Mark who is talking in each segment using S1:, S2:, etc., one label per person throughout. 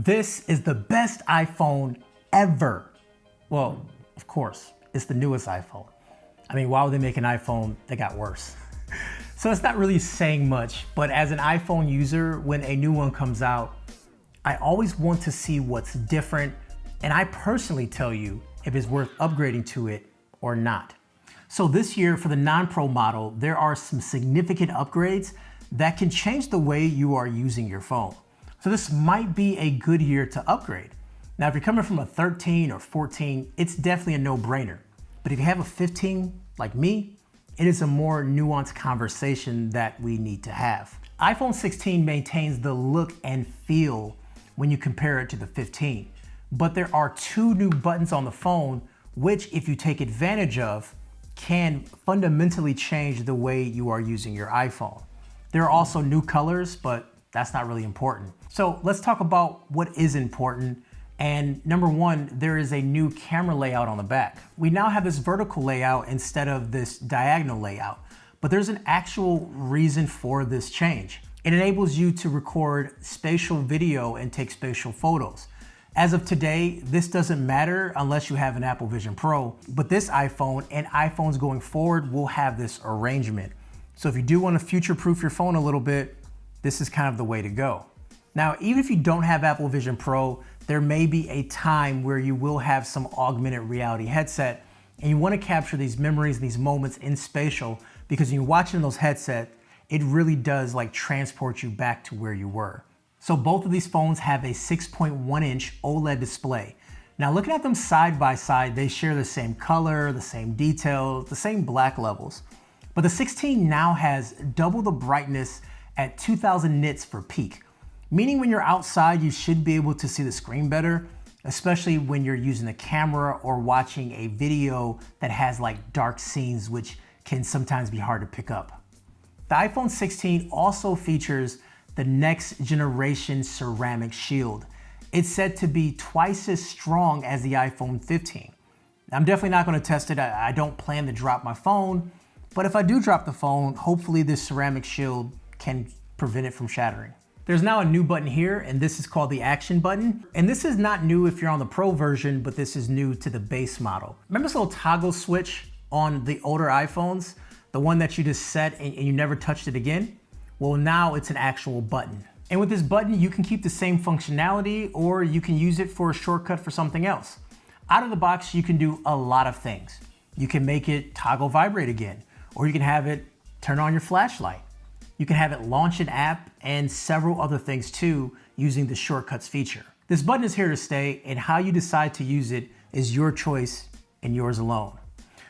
S1: This is the best iPhone ever. Well, of course, it's the newest iPhone. I mean, why would they make an iPhone that got worse? So it's not really saying much, but as an iPhone user, when a new one comes out, I always want to see what's different, and I personally tell you if it's worth upgrading to it or not. So this year for the non-Pro model, there are some significant upgrades that can change the way you are using your phone. So this might be a good year to upgrade. Now, if you're coming from a 13 or 14, it's definitely a no-brainer. But if you have a 15, like me, it is a more nuanced conversation that we need to have. iPhone 16 maintains the look and feel when you compare it to the 15. But there are two new buttons on the phone, which if you take advantage of, can fundamentally change the way you are using your iPhone. There are also new colors, but that's not really important. So let's talk about what is important. And number one, there is a new camera layout on the back. We now have this vertical layout instead of this diagonal layout, but there's an actual reason for this change. It enables you to record spatial video and take spatial photos. As of today, this doesn't matter unless you have an Apple Vision Pro, but this iPhone and iPhones going forward will have this arrangement. So if you do want to future-proof your phone a little bit, this is kind of the way to go. Now, even if you don't have Apple Vision Pro, there may be a time where you will have some augmented reality headset and you want to capture these memories, these moments in spatial, because when you're watching those headsets, it really does like transport you back to where you were. So both of these phones have a 6.1-inch OLED display. Now looking at them side by side, they share the same color, the same details, the same black levels. But the 16 now has double the brightness at 2000 nits for peak, meaning when you're outside, you should be able to see the screen better, especially when you're using the camera or watching a video that has like dark scenes, which can sometimes be hard to pick up. The iPhone 16 also features the next generation ceramic shield. It's said to be twice as strong as the iPhone 15. I'm definitely not going to test it. I don't plan to drop my phone, but if I do drop the phone, hopefully this ceramic shield can prevent it from shattering. There's now a new button here, and this is called the Action button. And this is not new if you're on the Pro version, but this is new to the base model. Remember this little toggle switch on the older iPhones? The one that you just set and you never touched it again? Well, now it's an actual button. And with this button, you can keep the same functionality or you can use it for a shortcut for something else. Out of the box, you can do a lot of things. You can make it toggle vibrate again, or you can have it turn on your flashlight. You can have it launch an app and several other things too using the shortcuts feature. This button is here to stay, and how you decide to use it is your choice and yours alone.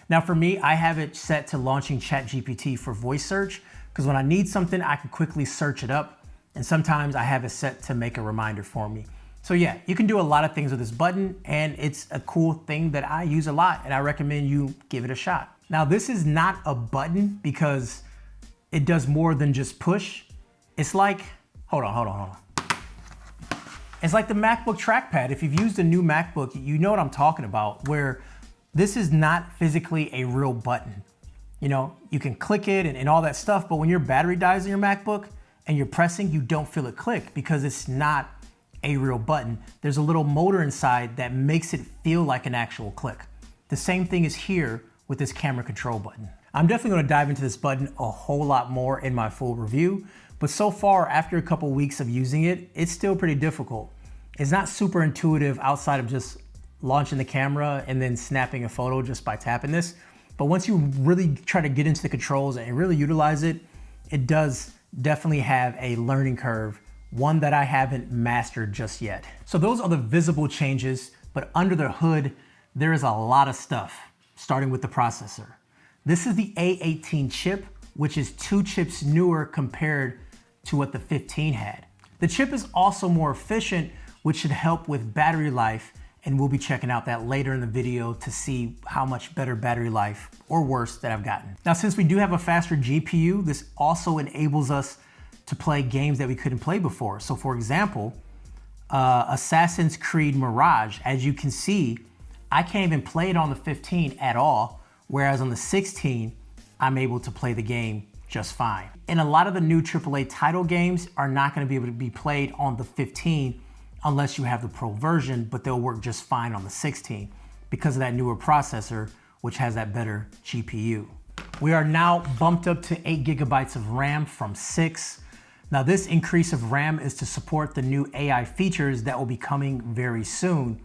S1: Now for me, I have it set to launching ChatGPT for voice search, because when I need something, I can quickly search it up, and sometimes I have it set to make a reminder for me. So yeah, you can do a lot of things with this button, and it's a cool thing that I use a lot, and I recommend you give it a shot. Now this is not a button because it does more than just push. It's like, hold on. It's like the MacBook trackpad. If you've used a new MacBook, you know what I'm talking about, where this is not physically a real button. You know, you can click it and all that stuff, but when your battery dies in your MacBook and you're pressing, you don't feel it click because it's not a real button. There's a little motor inside that makes it feel like an actual click. The same thing is here with this camera control button. I'm definitely going to dive into this button a whole lot more in my full review, but so far, after a couple weeks of using it, it's still pretty difficult. It's not super intuitive outside of just launching the camera and then snapping a photo just by tapping this. But once you really try to get into the controls and really utilize it, it does definitely have a learning curve, one that I haven't mastered just yet. So those are the visible changes, but under the hood, there is a lot of stuff, starting with the processor. This is the A18 chip, which is 2 chips newer compared to what the 15 had. The chip is also more efficient, which should help with battery life, and we'll be checking out that later in the video to see how much better battery life or worse that I've gotten. Now, since we do have a faster GPU, this also enables us to play games that we couldn't play before. So for example, Assassin's Creed Mirage, as you can see, I can't even play it on the 15 at all, whereas on the 16, I'm able to play the game just fine. And a lot of the new AAA title games are not going to be able to be played on the 15 unless you have the Pro version, but they'll work just fine on the 16 because of that newer processor, which has that better GPU. We are now bumped up to 8 gigabytes of RAM from 6. Now this increase of RAM is to support the new AI features that will be coming very soon,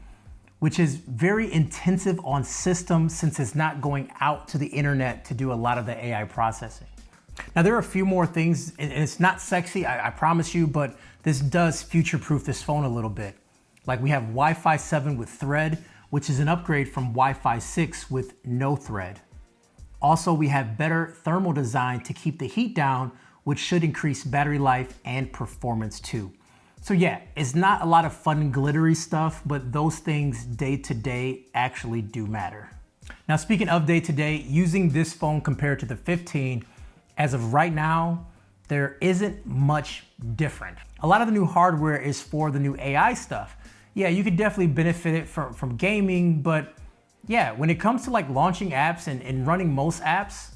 S1: which is very intensive on systems since it's not going out to the internet to do a lot of the AI processing. Now there are a few more things, and it's not sexy, I promise you, but this does future-proof this phone a little bit. Like we have Wi-Fi 7 with Thread, which is an upgrade from Wi-Fi 6 with no Thread. Also, we have better thermal design to keep the heat down, which should increase battery life and performance too. So yeah, it's not a lot of fun glittery stuff, but those things day to day actually do matter. Now speaking of day to day, using this phone compared to the 15, as of right now, there isn't much different. A lot of the new hardware is for the new AI stuff. Yeah, you could definitely benefit it from gaming, but yeah, when it comes to like launching apps and running most apps,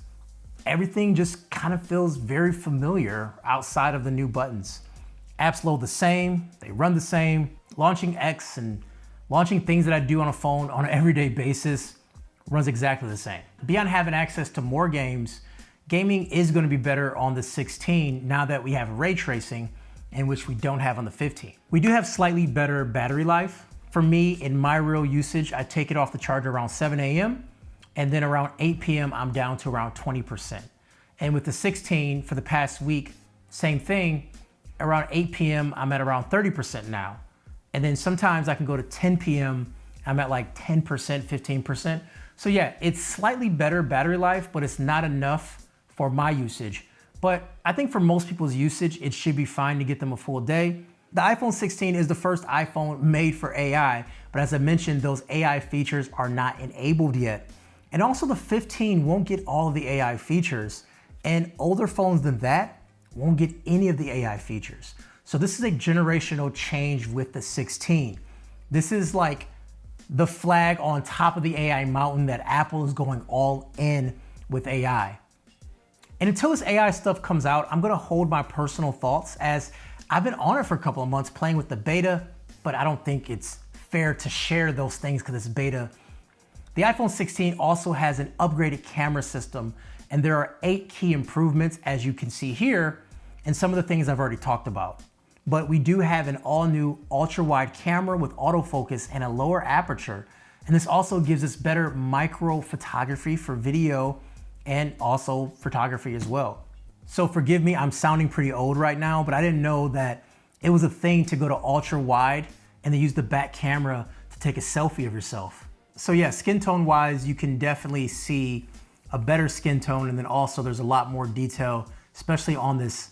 S1: everything just kind of feels very familiar outside of the new buttons. Apps load the same, they run the same. Launching X and launching things that I do on a phone on an everyday basis runs exactly the same. Beyond having access to more games, gaming is going to be better on the 16 now that we have ray tracing, in which we don't have on the 15. We do have slightly better battery life. For me, in my real usage, I take it off the charger around 7 a.m. and then around 8 p.m. I'm down to around 20%. And with the 16 for the past week, same thing, around 8 p.m. I'm at around 30% now. And then sometimes I can go to 10 p.m. I'm at like 10%, 15%. So yeah, it's slightly better battery life, but it's not enough for my usage. But I think for most people's usage, it should be fine to get them a full day. The iPhone 16 is the first iPhone made for AI, but as I mentioned, those AI features are not enabled yet. And also the 15 won't get all of the AI features, and older phones than that won't get any of the AI features. So this is a generational change with the 16. This is like the flag on top of the AI mountain that Apple is going all in with AI. And until this AI stuff comes out, I'm gonna hold my personal thoughts, as I've been on it for a couple of months playing with the beta, but I don't think it's fair to share those things because it's beta. The iPhone 16 also has an upgraded camera system, and there are 8 key improvements, as you can see here, and some of the things I've already talked about. But we do have an all-new ultra-wide camera with autofocus and a lower aperture, and this also gives us better micro photography for video and also photography as well. So forgive me, I'm sounding pretty old right now, but I didn't know that it was a thing to go to ultra wide and then use the back camera to take a selfie of yourself. So yeah, skin tone wise, you can definitely see a better skin tone, and then also there's a lot more detail, especially on this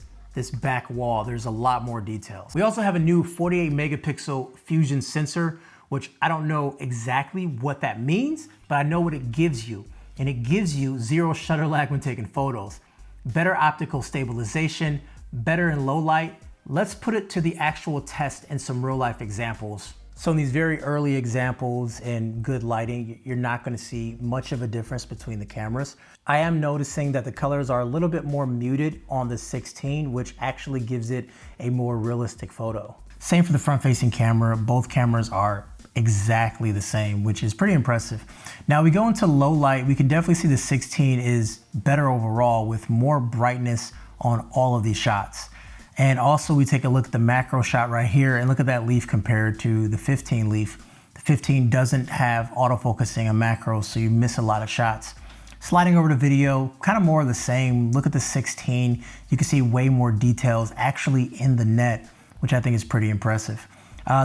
S1: back wall. There's a lot more details. We also have a new 48 megapixel fusion sensor, which I don't know exactly what that means, but I know what it gives you. And it gives you 0 shutter lag when taking photos, better optical stabilization, better in low light. Let's put it to the actual test and some real life examples. So in these very early examples in good lighting, you're not gonna see much of a difference between the cameras. I am noticing that the colors are a little bit more muted on the 16, which actually gives it a more realistic photo. Same for the front-facing camera. Both cameras are exactly the same, which is pretty impressive. Now we go into low light, we can definitely see the 16 is better overall with more brightness on all of these shots. And also we take a look at the macro shot right here and look at that leaf compared to the 15 leaf. The 15 doesn't have autofocusing and macro, so you miss a lot of shots. Sliding over to video, kind of more of the same. Look at the 16, you can see way more details actually in the net, which I think is pretty impressive.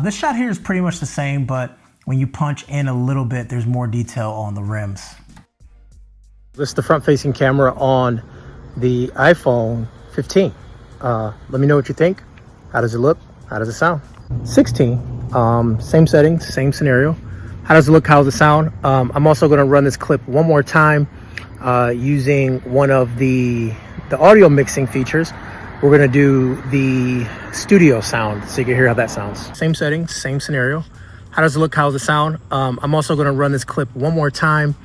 S1: This shot here is pretty much the same, but when you punch in a little bit, there's more detail on the rims. This is the front-facing camera on the iPhone 15. Let me know what you think. How does it look? How does it sound? 16, same settings, same scenario. How does it look? How does it sound? I'm also gonna run this clip one more time using one of the audio mixing features. We're gonna do the studio sound so you can hear how that sounds. Same settings, same scenario. How does it look? How does it sound? I'm also gonna run this clip one more time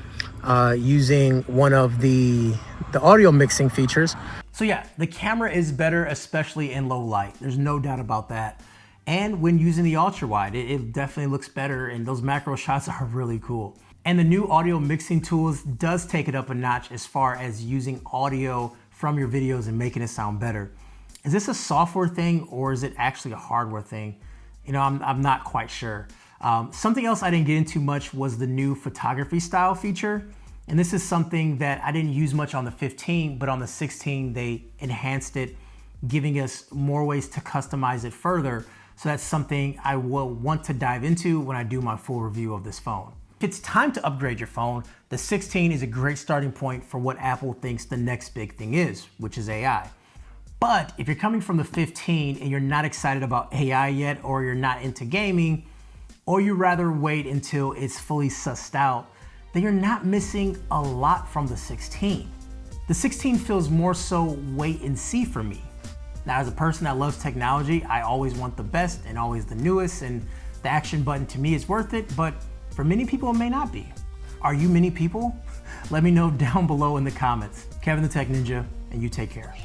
S1: using one of the audio mixing features. So yeah, the camera is better, especially in low light. There's no doubt about that. And when using the ultra wide, it definitely looks better, and those macro shots are really cool. And the new audio mixing tools does take it up a notch as far as using audio from your videos and making it sound better. Is this a software thing or is it actually a hardware thing? You know, I'm not quite sure. Something else I didn't get into much was the new photography style feature. And this is something that I didn't use much on the 15, but on the 16, they enhanced it, giving us more ways to customize it further. So that's something I will want to dive into when I do my full review of this phone. If it's time to upgrade your phone, the 16 is a great starting point for what Apple thinks the next big thing is, which is AI. But if you're coming from the 15 and you're not excited about AI yet, or you're not into gaming, or you rather wait until it's fully sussed out, then you're not missing a lot from the 16. The 16 feels more so wait and see for me. Now, as a person that loves technology, I always want the best and always the newest, and the action button to me is worth it, but for many people, it may not be. Are you many people? Let me know down below in the comments. Kevin the Tech Ninja, and you take care.